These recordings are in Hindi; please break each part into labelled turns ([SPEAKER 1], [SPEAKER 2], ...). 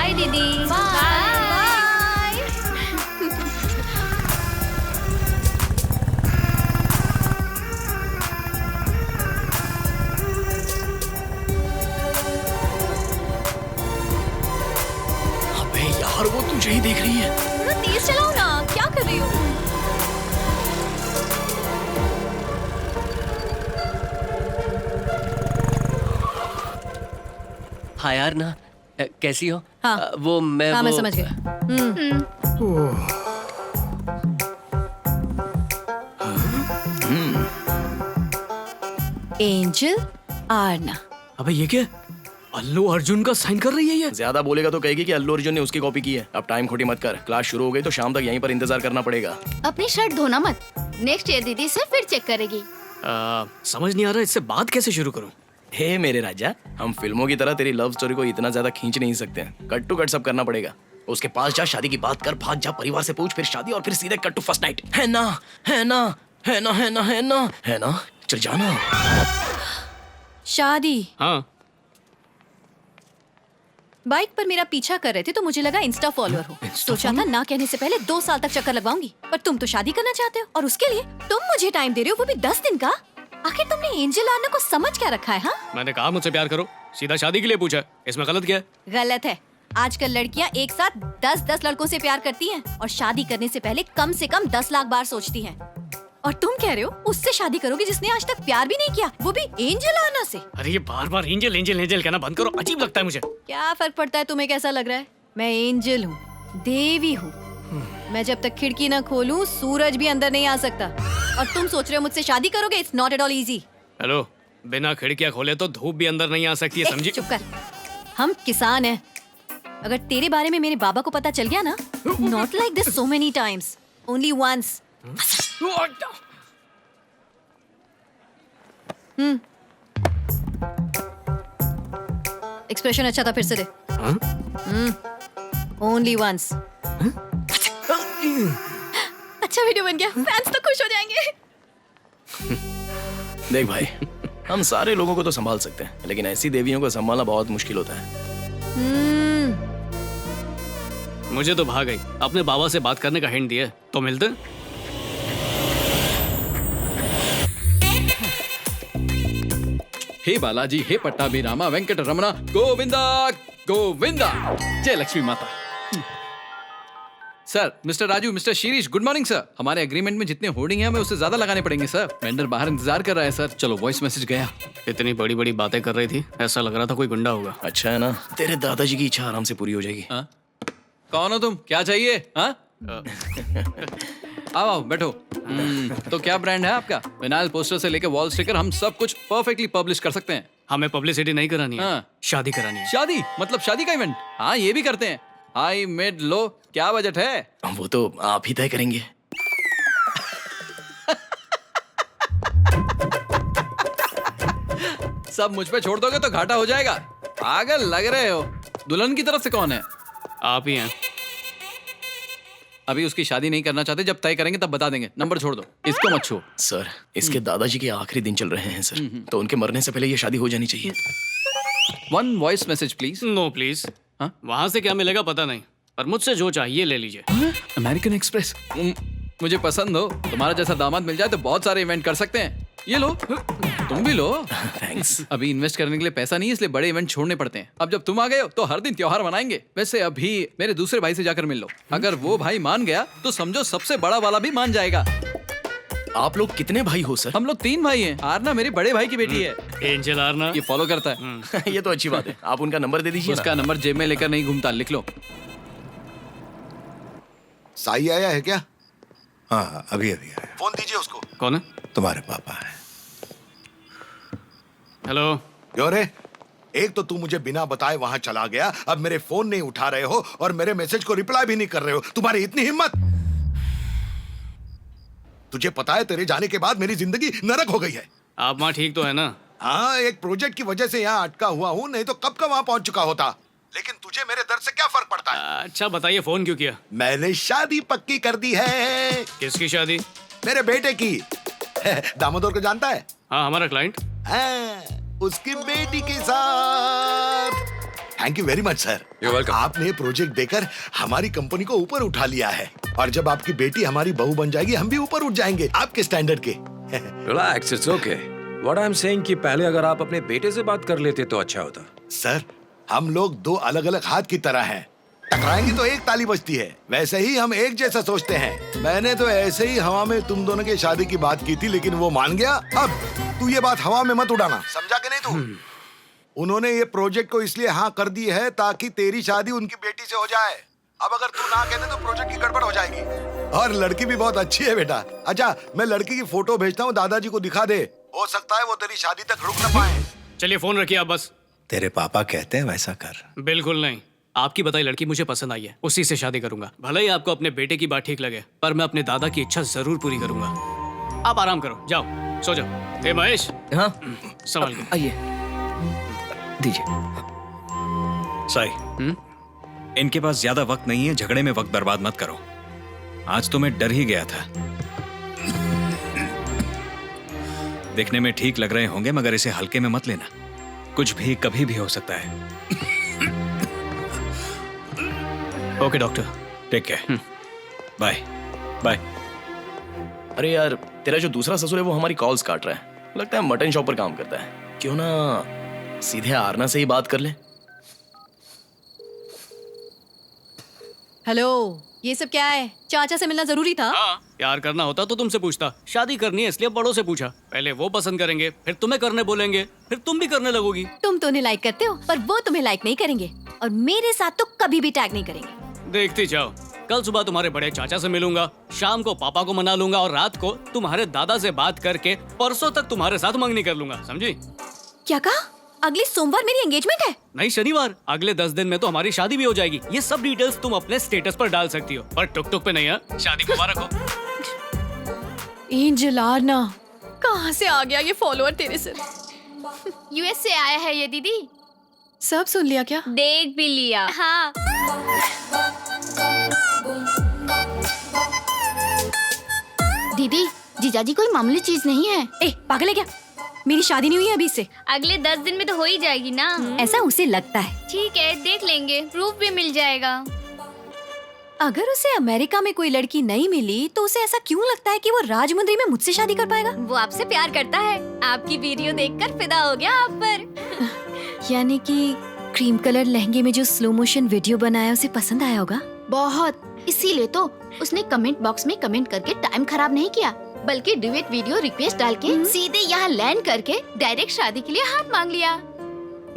[SPEAKER 1] बाय दीदी। बाय।
[SPEAKER 2] अबे यार वो तुझे ही देख रही है।
[SPEAKER 1] थोड़ा तेज चलाओ ना, क्या कर रही हो?
[SPEAKER 2] हाँ यार ना, कैसी हो?
[SPEAKER 1] हाँ।
[SPEAKER 2] वो मैं
[SPEAKER 1] हाँ,
[SPEAKER 2] वो
[SPEAKER 1] मैं समझ गई। एंजल आरना।
[SPEAKER 2] अबे ये क्या? अल्लू अर्जुन का साइन कर रही है ये।
[SPEAKER 3] ज्यादा बोलेगा तो कहेगी कि अल्लू अर्जुन ने उसकी कॉपी की है। अब टाइम खोटी मत कर, क्लास शुरू हो गई तो शाम तक यहीं पर इंतजार करना पड़ेगा।
[SPEAKER 4] अपनी शर्ट धोना मत, नेक्स्ट ईयर दीदी से फिर चेक करेगी।
[SPEAKER 2] समझ नहीं आ रहा इससे बात कैसे शुरू करूं।
[SPEAKER 3] हे मेरे राजा, हम फिल्मों की तरह तेरी लव स्टोरी को इतना ज्यादा खींच नहीं सकते। कट टू कट सब करना पड़ेगा। उसके पास जा, शादी की बात कर, भाग जा, परिवार से पूछ, फिर शादी और फिर सीधे कट टू फर्स्ट नाइट। है ना, है ना, है ना, है ना, है ना, है ना, चल जाना।
[SPEAKER 1] शादी।
[SPEAKER 2] हाँ
[SPEAKER 1] बाइक पर मेरा पीछा कर रहे थे तो मुझे लगा इंस्टा फॉलोअर हो। सोचा था ना कहने से पहले 2 साल तक चक्कर लगवाऊंगी, पर तुम तो शादी करना चाहते हो और उसके लिए तुम मुझे टाइम दे रहे हो, वो भी 10 दिन का। आखिर तुमने एंजल आरना को समझ क्या रखा है? हाँ,
[SPEAKER 2] मैंने कहा मुझसे प्यार करो, सीधा शादी के लिए पूछा, इसमें गलत क्या है?
[SPEAKER 1] गलत है। आजकल लड़कियां एक साथ 10-10 लड़कों से प्यार करती हैं और शादी करने से पहले कम से कम 10 लाख बार सोचती हैं। और तुम कह रहे हो उससे शादी करोगे जिसने आज तक प्यार भी नहीं किया, वो भी एंजल आरना से।
[SPEAKER 2] अरे ये बार बार एंजल एंजल एंजल कहना बंद करो, अजीब लगता है मुझे।
[SPEAKER 1] क्या फर्क पड़ता है तुम्हें कैसा लग रहा है? मैं एंजल हूँ, देवी हूँ। मैं जब तक खिड़की न खोलूं सूरज भी अंदर नहीं आ सकता। और तुम सोच रहे हो मुझसे शादी करोगे? It's not at all easy.
[SPEAKER 2] Hello, बिना खिड़कियां खोले तो धूप भी अंदर नहीं आ सकती है, समझी?
[SPEAKER 1] चुप कर। हम किसान हैं। अगर तेरे बारे में मेरे बाबा को पता चल गया ना, not like this so many times, only once. Expression अच्छा था, फिर से दे। Only once. अच्छा वीडियो बन गया, फैंस तो खुश हो जाएंगे।
[SPEAKER 3] देख भाई, हम सारे लोगों को तो संभाल सकते हैं, लेकिन ऐसी देवियों को संभालना बहुत मुश्किल होता है।
[SPEAKER 2] मुझे तो भाग गई, अपने बाबा से बात करने का हिंट दिया, तो मिलते।
[SPEAKER 5] हे बालाजी, हे पट्टाभी रामा वेंकट रमना गोविंदा गोविंदा, जय लक्ष्मी माता। Sir, mister Raju, mister Shirish, good morning sir. हमारे एग्रीमेंट में जितने होर्डिंग हैं हमें उससे ज्यादा लगाने पड़ेंगे सर। वेंडर बाहर इंतजार कर रहा है सर। चलो, वॉइस मैसेज गया।
[SPEAKER 2] इतनी बड़ी बड़ी बातें कर रही थी, ऐसा लग रहा था कोई गुंडा होगा।
[SPEAKER 3] अच्छा है ना, तेरे दादाजी की इच्छा आराम से पूरी हो जाएगी।
[SPEAKER 5] हाँ? कौन हो तुम? क्या चाहिए? हाँ? आओ आओ बैठो। तो क्या ब्रांड है आपका? विनाइल पोस्टर से लेके वॉल स्टिकर, हम सब कुछ परफेक्टली पब्लिश कर सकते हैं।
[SPEAKER 2] हमें पब्लिसिटी नहीं करानी है,
[SPEAKER 5] हाँ।
[SPEAKER 2] शादी करानी है।
[SPEAKER 5] शादी मतलब शादी का इवेंट? हाँ, ये भी करते हैं। हाई मिड लो, क्या बजट है?
[SPEAKER 3] वो तो आप ही तय करेंगे।
[SPEAKER 5] सब मुझ पे छोड़ दोगे तो घाटा हो जाएगा। पागल लग रहे हो। दुल्हन की तरफ से कौन है?
[SPEAKER 2] आप ही हैं।
[SPEAKER 5] अभी उसकी शादी नहीं करना चाहते, जब तय करेंगे तब बता देंगे। नंबर छोड़ दो, इसको मत छू।
[SPEAKER 3] सर, इसके दादाजी के आखिरी दिन चल रहे हैं सर, तो उनके मरने से पहले ये शादी हो जानी चाहिए।
[SPEAKER 5] One voice message please.
[SPEAKER 2] No please.
[SPEAKER 5] हाँ?
[SPEAKER 2] वहां से क्या मिलेगा पता नहीं, पर मुझसे जो चाहिए ले लीजिए।
[SPEAKER 5] American express. मुझे पसंद हो। तुम्हारा जैसा दामाद मिल जाए तो बहुत सारे इवेंट कर सकते हैं। ये लो, तुम भी लो।
[SPEAKER 3] थैंक्स।
[SPEAKER 5] अभी इन्वेस्ट करने के लिए पैसा नहीं है, इसलिए बड़े इवेंट छोड़ने पड़ते हैं। अब जब तुम आ गए हो तो हर दिन त्योहार मनाएंगे। वैसे अभी मेरे दूसरे भाई से जाकर मिल लो। अगर वो भाई मान गया तो समझो सबसे बड़ा वाला भी मान जाएगा।
[SPEAKER 3] आप लोग कितने भाई हो सर?
[SPEAKER 5] हम लोग 3 भाई हैं। आरना मेरे बड़े भाई की बेटी है।
[SPEAKER 2] एंजल आरना
[SPEAKER 5] ये फॉलो करता है।
[SPEAKER 3] ये तो अच्छी बात है। आप उनका नंबर दे दीजिए।
[SPEAKER 5] उसका नंबर जेब में लेकर नहीं घूमता, लिख लो।
[SPEAKER 6] साई आया है क्या?
[SPEAKER 7] हाँ, अभी अभी आया।
[SPEAKER 6] फोन दीजिए उसको।
[SPEAKER 2] कौन है?
[SPEAKER 7] तुम्हारे पापा है।
[SPEAKER 2] हेलो।
[SPEAKER 6] क्यों रे? एक तो तू मुझे बिना बताए वहां चला गया, अब मेरे फोन नहीं उठा रहे हो और मेरे मैसेज को रिप्लाई भी नहीं कर रहे हो। तुम्हारी इतनी हिम्मत! तुझे पता है तेरे जाने के बाद मेरी जिंदगी नरक हो गई है।
[SPEAKER 2] आप वहाँ ठीक तो है ना?
[SPEAKER 6] हाँ, एक प्रोजेक्ट की वजह से यहाँ अटका हुआ हूँ, नहीं तो कब का वहां पहुंच चुका होता। लेकिन तुझे मेरे दर्द से क्या फर्क पड़ता है?
[SPEAKER 2] अच्छा बताइए, फोन क्यों किया?
[SPEAKER 6] मैंने शादी पक्की कर दी है।
[SPEAKER 2] किसकी शादी?
[SPEAKER 6] मेरे बेटे की। दामोदर को जानता है?
[SPEAKER 2] हाँ, हमारा क्लाइंट।
[SPEAKER 6] हाँ, उसकी बेटी के साथ। Thank you very much sir.
[SPEAKER 8] You're welcome.
[SPEAKER 6] आपने ये प्रोजेक्ट देकर हमारी कंपनी को ऊपर उठा लिया है, और जब आपकी बेटी हमारी बहू बन जाएगी हम भी ऊपर उठ जाएंगे आपके स्टैंडर्ड के।
[SPEAKER 8] Relax, it's okay. What I am saying कि पहले अगर आप अपने बेटे से बात कर लेते तो अच्छा होता।
[SPEAKER 6] सर, हम लोग दो अलग अलग हाथ की तरह हैं, टकराएंगे तो एक ताली बजती है, वैसे ही हम एक जैसा सोचते हैं। मैंने तो ऐसे ही हवा में तुम दोनों की शादी की बात की थी, लेकिन वो मान गया। अब तू ये बात हवा में मत उड़ाना, समझा के नहीं तू? उन्होंने ये प्रोजेक्ट को इसलिए हाँ कर दी है ताकि तेरी शादी उनकी बेटी से हो जाए। अब अगर तू ना कहते तो प्रोजेक्ट की गड़बड़ हो जाएगी। और लड़की भी बहुत अच्छी है बेटा। अच्छा, मैं लड़की की फोटो भेजता हूँ, दादाजी को दिखा दे, हो सकता है वो तेरी शादी तक रुक ना पाए।
[SPEAKER 2] चलिए फोन रखिए आप बस।
[SPEAKER 7] तेरे पापा कहते हैं वैसा कर।
[SPEAKER 2] बिल्कुल नहीं, आपकी बताई लड़की मुझे पसंद आई है, उसी से शादी करूंगा। भले ही आपको अपने बेटे की बात ठीक लगे, पर मैं अपने दादा की इच्छा जरूर पूरी करूंगा। आप आराम करो, जाओ सो जाओ। ए महेश,
[SPEAKER 3] हाँ
[SPEAKER 2] संभाल के।
[SPEAKER 3] आइए, दीजिए।
[SPEAKER 9] साई, इनके पास ज्यादा वक्त नहीं है, झगड़े में वक्त बर्बाद मत करो। आज तो मैं डर ही गया था। दिखने में ठीक लग रहे होंगे, मगर इसे हल्के में मत लेना, कुछ भी कभी भी हो सकता है।
[SPEAKER 2] Okay doctor,
[SPEAKER 9] take care, bye bye.
[SPEAKER 3] अरे यार, तेरा जो दूसरा ससुर है वो हमारी कॉल्स काट रहा है, लगता है मटन शॉप पर काम करता है। क्यों ना सीधे आरना से ही बात कर ले।
[SPEAKER 1] हेलो, ये सब क्या है? चाचा से मिलना जरूरी था?
[SPEAKER 2] हाँ, प्यार करना होता तो तुमसे पूछता, शादी करनी है इसलिए बड़ों से पूछा। पहले वो पसंद करेंगे, फिर तुम्हें करने बोलेंगे, फिर तुम भी करने लगोगी।
[SPEAKER 1] तुम तो उन्हें लाइक करते हो, पर वो तुम्हें लाइक नहीं करेंगे, और मेरे साथ तो कभी भी टैग नहीं करेंगे।
[SPEAKER 2] देखती जाओ, कल सुबह तुम्हारे बड़े चाचा से मिलूंगा, शाम को पापा को मना लूंगा, और रात को तुम्हारे दादा से बात करके परसों तक तुम्हारे साथ मंगनी कर लूंगा, समझी?
[SPEAKER 1] क्या कहा? अगले सोमवार मेरी एंगेजमेंट है?
[SPEAKER 2] नहीं, शनिवार। अगले 10 दिन में तो हमारी शादी भी हो जाएगी। ये सब डिटेल्स तुम अपने स्टेटस पर डाल सकती हो, पर टुक टुक पे नहीं है। शादी मुबारक हो।
[SPEAKER 1] एंजल आरना, कहाँ से आ गया ये फॉलोअर तेरे सिर?
[SPEAKER 4] यूएस से आया है ये दीदी।
[SPEAKER 1] सब सुन लिया क्या?
[SPEAKER 4] देख भी लिया। हाँ। दीदी, जीजाजी कोई मामूली चीज नहीं है।
[SPEAKER 1] ए, पागल है क्या? मेरी शादी नहीं हुई है अभी से।
[SPEAKER 4] अगले 10 दिन में तो हो ही जाएगी ना।
[SPEAKER 1] ऐसा उसे लगता है।
[SPEAKER 4] ठीक है, देख लेंगे, प्रूफ भी मिल जाएगा।
[SPEAKER 1] अगर उसे अमेरिका में कोई लड़की नहीं मिली तो उसे ऐसा क्यों लगता है कि वो राजमुंद्री में मुझसे शादी कर पाएगा?
[SPEAKER 4] वो आपसे प्यार करता है, आपकी वीडियो देखकर फिदा हो गया आप पर।
[SPEAKER 1] यानी कि क्रीम कलर लहंगे में जो स्लो मोशन वीडियो बनाया उसे पसंद आया होगा।
[SPEAKER 4] बहुत, इसीलिए तो उसने कमेंट बॉक्स में कमेंट करके टाइम खराब नहीं किया, बल्कि ड्यूएट वीडियो रिक्वेस्ट डाल के सीधे यहाँ लैंड करके डायरेक्ट शादी के लिए हाथ मांग लिया।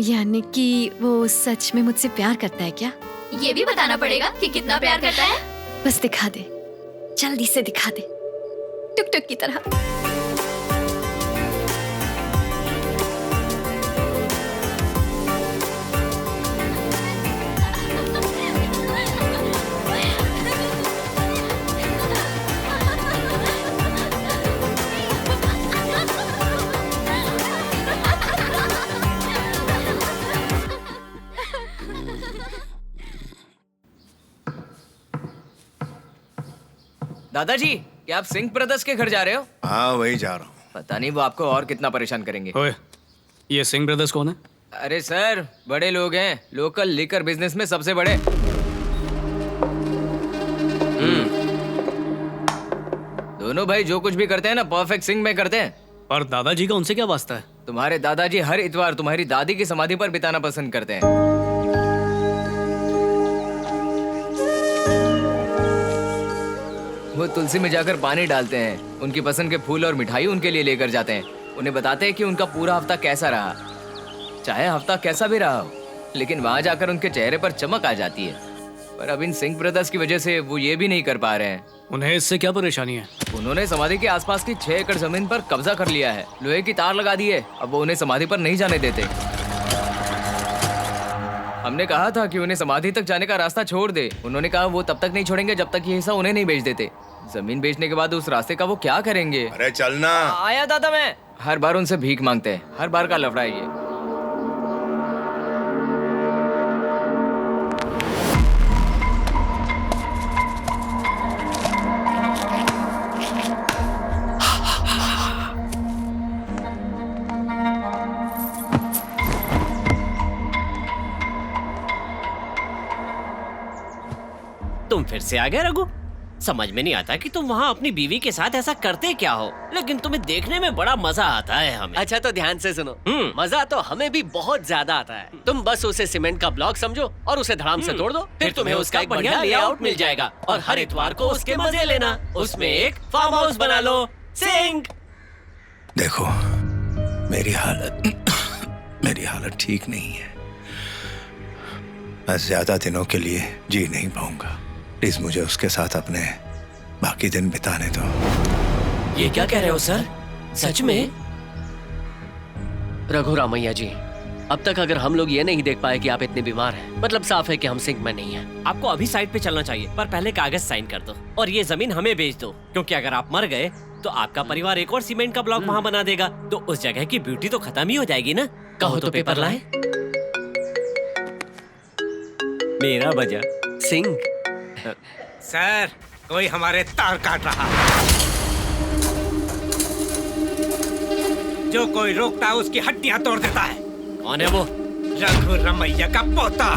[SPEAKER 1] यानी कि वो सच में मुझसे प्यार करता है क्या?
[SPEAKER 4] ये भी बताना पड़ेगा कि कितना प्यार करता है।
[SPEAKER 1] बस दिखा दे, जल्दी से दिखा दे, टुक टुक की तरह।
[SPEAKER 3] दादाजी, क्या आप सिंह ब्रदर्स के घर जा रहे हो?
[SPEAKER 7] हाँ वही जा रहा हूँ।
[SPEAKER 3] पता नहीं वो आपको और कितना परेशान करेंगे।
[SPEAKER 2] ओए, ये सिंह ब्रदर्स कौन है?
[SPEAKER 3] अरे सर, बड़े लोग हैं, लोकल लिकर बिजनेस में सबसे बड़े। दोनों भाई जो कुछ भी करते हैं ना, परफेक्ट सिंह में करते हैं।
[SPEAKER 2] और दादाजी का उनसे क्या वास्ता है?
[SPEAKER 3] तुम्हारे दादाजी हर इतवार तुम्हारी दादी की समाधि पर बिताना पसंद करते हैं। वो तुलसी में जाकर पानी डालते हैं, उनकी पसंद के फूल और मिठाई उनके लिए लेकर जाते हैं, उन्हें बताते हैं कि उनका पूरा हफ्ता कैसा रहा, चाहे हफ्ता कैसा भी रहा हो, लेकिन वहां जाकर उनके चेहरे पर चमक आ जाती है। पर अब इन सिंह ब्रदर्स की वजह से वो ये भी नहीं कर पा रहे हैं।
[SPEAKER 2] उन्हें इससे क्या परेशानी है?
[SPEAKER 3] उन्होंने समाधि के आसपास की 6 एकड़ जमीन पर कब्जा कर लिया है, लोहे की तार लगा दी है, अब वो उन्हें समाधि पर नहीं जाने देते। हमने कहा था कि उन्हें समाधि तक जाने का रास्ता छोड़ दे, उन्होंने कहा वो तब तक नहीं छोड़ेंगे जब तक ये हिस्सा उन्हें नहीं बेच देते। जमीन बेचने के बाद उस रास्ते का वो क्या करेंगे?
[SPEAKER 7] अरे चलना।
[SPEAKER 3] आया दादा मैं। हर बार उनसे भीख मांगते हैं, हर बार का लफड़ा है ये।
[SPEAKER 10] तुम फिर से आ गए रघु। समझ में नहीं आता कि तुम वहाँ अपनी बीवी के साथ ऐसा करते क्या हो, लेकिन तुम्हें देखने में बड़ा मजा आता है हमें।
[SPEAKER 11] अच्छा तो ध्यान से सुनो, मजा तो हमें भी बहुत ज्यादा आता है। तुम बस उसे सीमेंट का ब्लॉक समझो और उसे धड़ाम से तोड़ दो, फिर तुम्हें उसका एक बढ़िया लेआउट मिल जाएगा और हर इतवार को उसके मजे लेना। उसमें एक फार्म हाउस बना लो। सिंह,
[SPEAKER 7] देखो मेरी हालत ठीक नहीं है। मैं ज्यादा दिनों के लिए जी नहीं पाऊंगा। प्लीज मुझे उसके साथ अपने बाकी दिन बिताने दो।
[SPEAKER 10] ये क्या कह रहे हो सर? सच में?
[SPEAKER 11] रघु रामैया जी, अब तक अगर हम लोग ये नहीं देख पाए कि आप इतने बीमार हैं, मतलब साफ है कि हम सिंक में नहीं हैं।
[SPEAKER 10] आपको अभी साइट पे चलना चाहिए, पर पहले कागज साइन कर दो और ये जमीन हमें बेच दो, क्योंकि अगर आप मर गए तो आपका परिवार एक और सीमेंट का ब्लॉक वहाँ बना देगा, तो उस जगह की ब्यूटी तो खत्म ही हो जाएगी ना।
[SPEAKER 11] कहो तो पेपर लाए।
[SPEAKER 10] मेरा बजा।
[SPEAKER 11] सिंह,
[SPEAKER 12] सर कोई हमारे तार काट रहा है। जो कोई रोकता है उसकी हड्डियां तोड़ देता है।
[SPEAKER 10] कौन है वो?
[SPEAKER 12] रघु रमैया का पोता।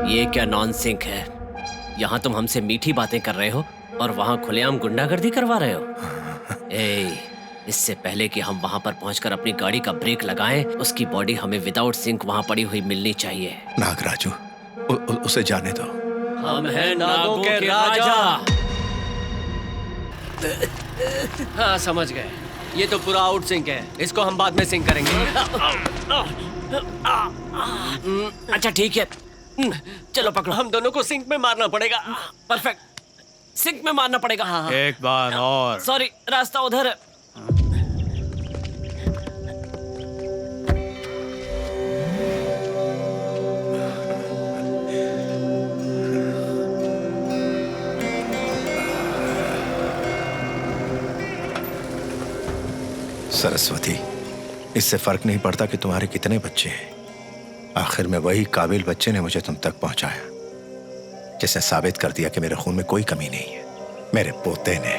[SPEAKER 10] ये क्या नॉनसेंस है? यहाँ तुम हमसे मीठी बातें कर रहे हो और वहाँ खुलेआम गुंडागर्दी करवा रहे हो। इससे पहले कि हम वहाँ पर पहुँचकर अपनी गाड़ी का ब्रेक लगाएं, उसकी बॉडी हमें विदाउट सिंक वहाँ पड़ी हुई मिलनी चाहिए।
[SPEAKER 7] नागराजू, उसे जाने दो।
[SPEAKER 10] हम हैं नागों के राजा।
[SPEAKER 11] हाँ समझ गए, ये तो पूरा आउट सिंक है, इसको हम बाद में सिंक करेंगे।
[SPEAKER 10] अच्छा ठीक है, चलो पकड़ो।
[SPEAKER 11] हम दोनों को सिंक में मारना पड़ेगा।
[SPEAKER 10] परफेक्ट, सिंक में मारना पड़ेगा।
[SPEAKER 11] हाँ।
[SPEAKER 2] एक बार और।
[SPEAKER 10] सॉरी, रास्ता उधर है।
[SPEAKER 7] सरस्वती, इससे फर्क नहीं पड़ता कि तुम्हारे कितने बच्चे हैं। आखिर में वही काबिल बच्चे ने मुझे तुम तक पहुंचाया, जिसने साबित कर दिया कि मेरे खून में कोई कमी नहीं है। मेरे पोते ने।